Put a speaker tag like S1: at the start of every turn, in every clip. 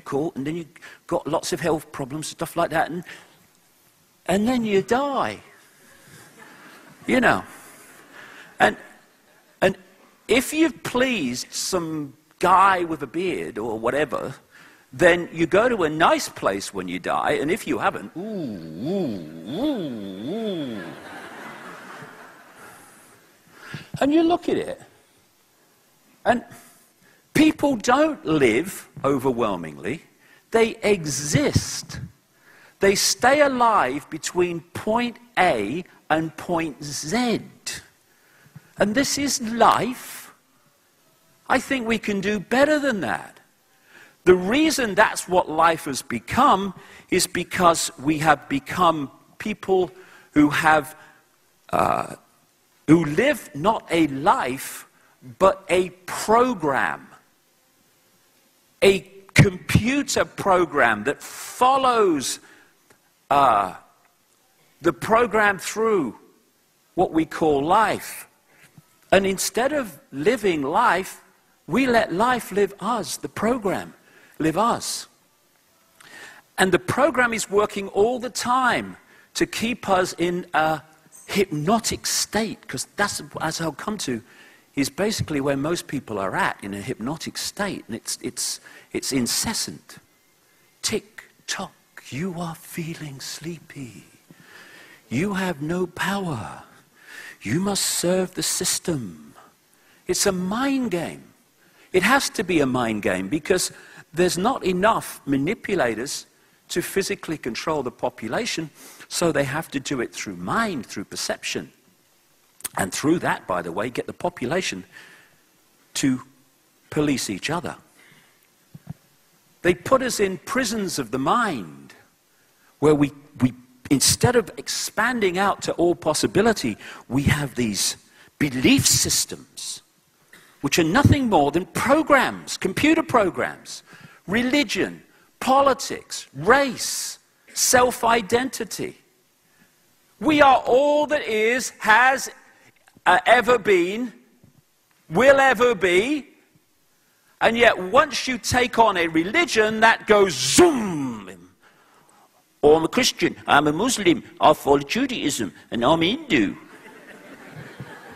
S1: difficult, and then you've got lots of health problems, stuff like that, and then you die. You know. And if you've pleased some guy with a beard or whatever, then you go to a nice place when you die, and if you haven't, and you look at it, and people don't live overwhelmingly, they exist. They stay alive between point A and point Z. And this is life. I think we can do better than that. The reason that's what life has become is because we have become people who have, who live not a life, but a program. A computer program that follows the program through what we call life. And instead of living life, we let life live us, the program live us. And the program is working all the time to keep us in a hypnotic state, because that's, as I'll come to, is basically where most people are at, in a hypnotic state. And it's incessant. Tick, tock, you are feeling sleepy. You have no power. You must serve the system. It's a mind game. It has to be a mind game because there's not enough manipulators to physically control the population, so they have to do it through mind, through perception. And through that, by the way, get the population to police each other. They put us in prisons of the mind, where we instead of expanding out to all possibility, we have these belief systems, which are nothing more than programs, computer programs, religion, politics, race, self-identity. We are all that is, has ever been, will ever be, and yet once you take on a religion, that goes zoom. Oh, I'm a Christian, I'm a Muslim, I follow Judaism, and I'm Hindu.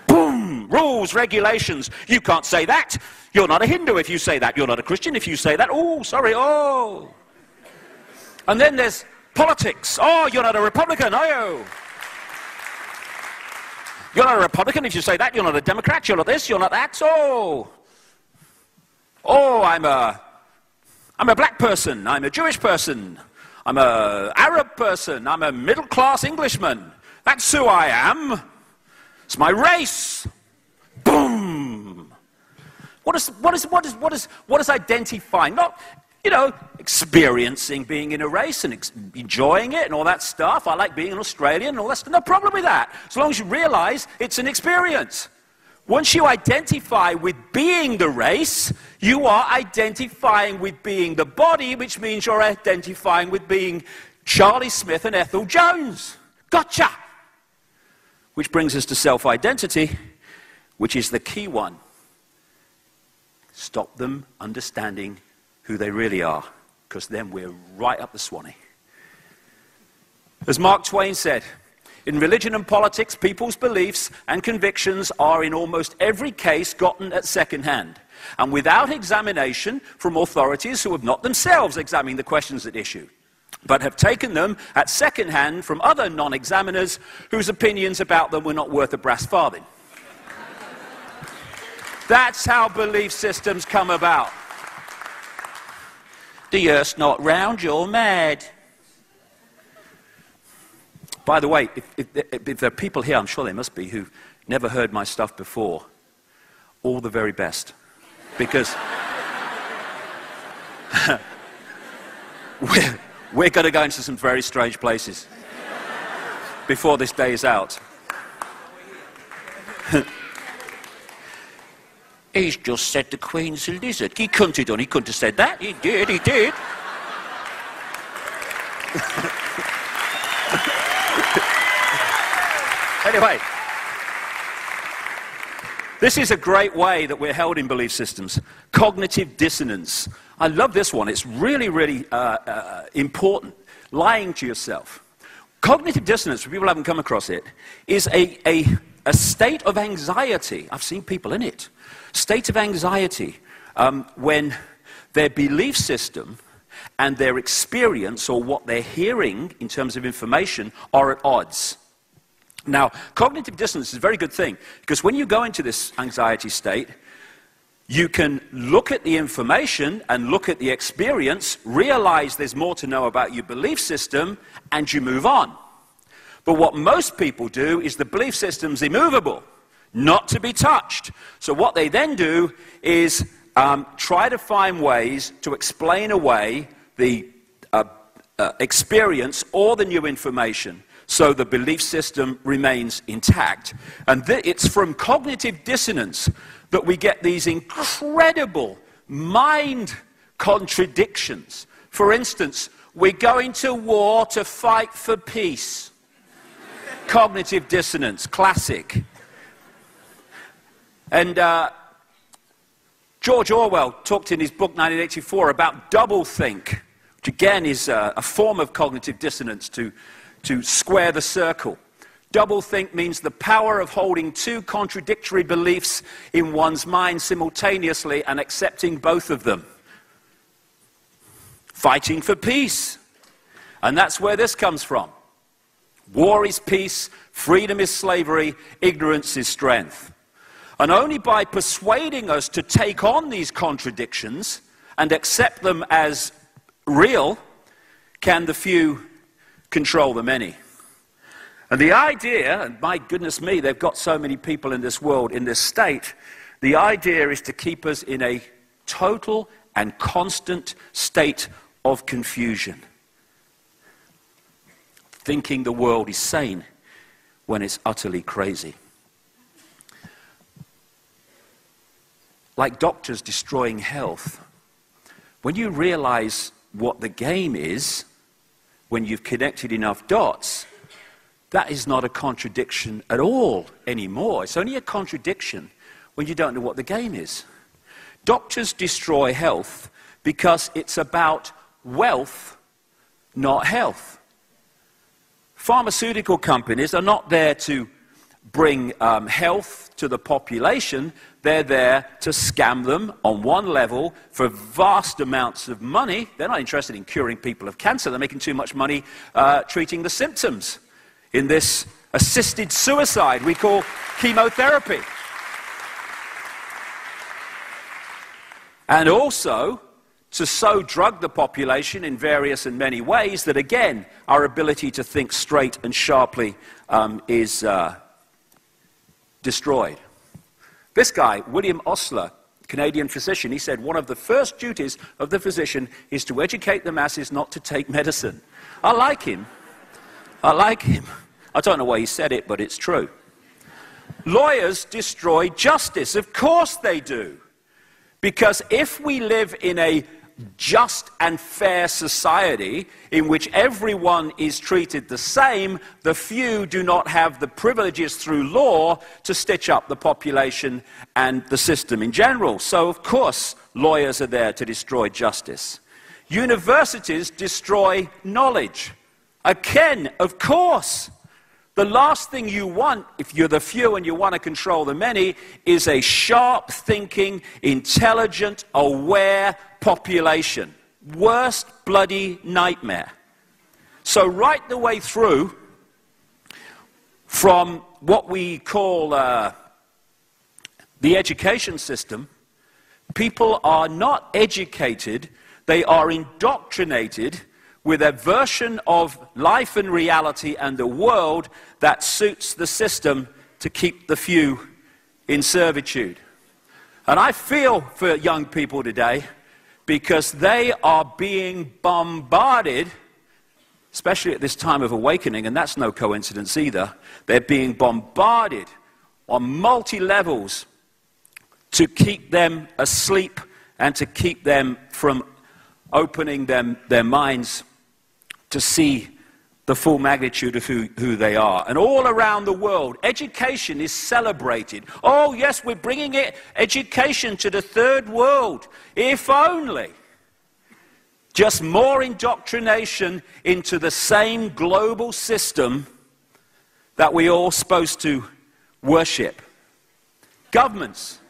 S1: Boom! Rules, regulations. You can't say that. You're not a Hindu if you say that. You're not a Christian if you say that. Oh, sorry, oh. And then there's politics. Oh, you're not a Republican, are you? You're not a Republican if you say that. You're not a Democrat. You're not this. You're not that. Oh, I'm a black person. I'm a Jewish person. I'm a Arab person. I'm a middle-class Englishman. That's who I am. It's my race. Boom. What is identifying? Not, experiencing being in a race and enjoying it and all that stuff. I like being an Australian and all that stuff. No problem with that. As long as you realize it's an experience. Once you identify with being the race, you are identifying with being the body, which means you're identifying with being Charlie Smith and Ethel Jones. Gotcha! Which brings us to self-identity, which is the key one. Stop them understanding who they really are, because then we're right up the Swanee. As Mark Twain said, in religion and politics, people's beliefs and convictions are in almost every case gotten at second hand, and without examination from authorities who have not themselves examined the questions at issue, but have taken them at second hand from other non-examiners whose opinions about them were not worth a brass farthing. That's how belief systems come about. The earth's not round, you're mad. By the way, if there are people here, I'm sure there must be, who've never heard my stuff before, all the very best. Because we're going to go into some very strange places before this day is out. He's just said the Queen's a lizard. He couldn't have done, he couldn't have said that. He did. Anyway, this is a great way that we're held in belief systems. Cognitive dissonance. I love this one. It's really, really important. Lying to yourself. Cognitive dissonance, for people who haven't come across it, is a state of anxiety. I've seen people in it. State of anxiety when their belief system and their experience, or what they're hearing in terms of information, are at odds. Now, cognitive dissonance is a very good thing, because when you go into this anxiety state, you can look at the information and look at the experience, realize there's more to know about your belief system, and you move on. But what most people do is the belief system's immovable, not to be touched. So what they then do is try to find ways to explain away the experience or the new information, so the belief system remains intact. And it's from cognitive dissonance that we get these incredible mind contradictions. For instance, we're going to war to fight for peace. Cognitive dissonance, classic. And George Orwell talked in his book 1984 about doublethink, which again is a form of cognitive dissonance to square the circle. Doublethink means the power of holding two contradictory beliefs in one's mind simultaneously and accepting both of them. Fighting for peace. And that's where this comes from. War is peace, freedom is slavery, ignorance is strength. And only by persuading us to take on these contradictions and accept them as real can the few control the many. And the idea, and my goodness me, they've got so many people in this world, in this state, the idea is to keep us in a total and constant state of confusion. Thinking the world is sane when it's utterly crazy. Like doctors destroying health. When you realize what the game is, when you've connected enough dots, that is not a contradiction at all anymore. It's only a contradiction when you don't know what the game is. Doctors destroy health because it's about wealth, not health. Pharmaceutical companies are not there to bring health to the population. They're there to scam them on one level for vast amounts of money. They're not interested in curing people of cancer. They're making too much money treating the symptoms in this assisted suicide we call chemotherapy. And also to so drug the population in various and many ways that, again, our ability to think straight and sharply is destroyed. This guy, William Osler, Canadian physician, he said one of the first duties of the physician is to educate the masses not to take medicine. I like him. I like him. I don't know why he said it, but it's true. Lawyers destroy justice. Of course they do. Because if we live in a just and fair society in which everyone is treated the same, the few do not have the privileges through law to stitch up the population and the system in general. So, of course, lawyers are there to destroy justice. Universities destroy knowledge. Again, of course. The last thing you want, if you're the few and you want to control the many, is a sharp-thinking, intelligent, aware population. Worst bloody nightmare. So right the way through, from what we call the education system, people are not educated, they are indoctrinated with a version of life and reality and the world that suits the system to keep the few in servitude. And I feel for young people today because they are being bombarded, especially at this time of awakening, and that's no coincidence either. They're being bombarded on multi-levels to keep them asleep and to keep them from opening their minds to see the full magnitude of who they are. And all around the world, education is celebrated. Oh, yes, we're bringing education to the third world. If only. Just more indoctrination into the same global system that we're all supposed to worship. Governments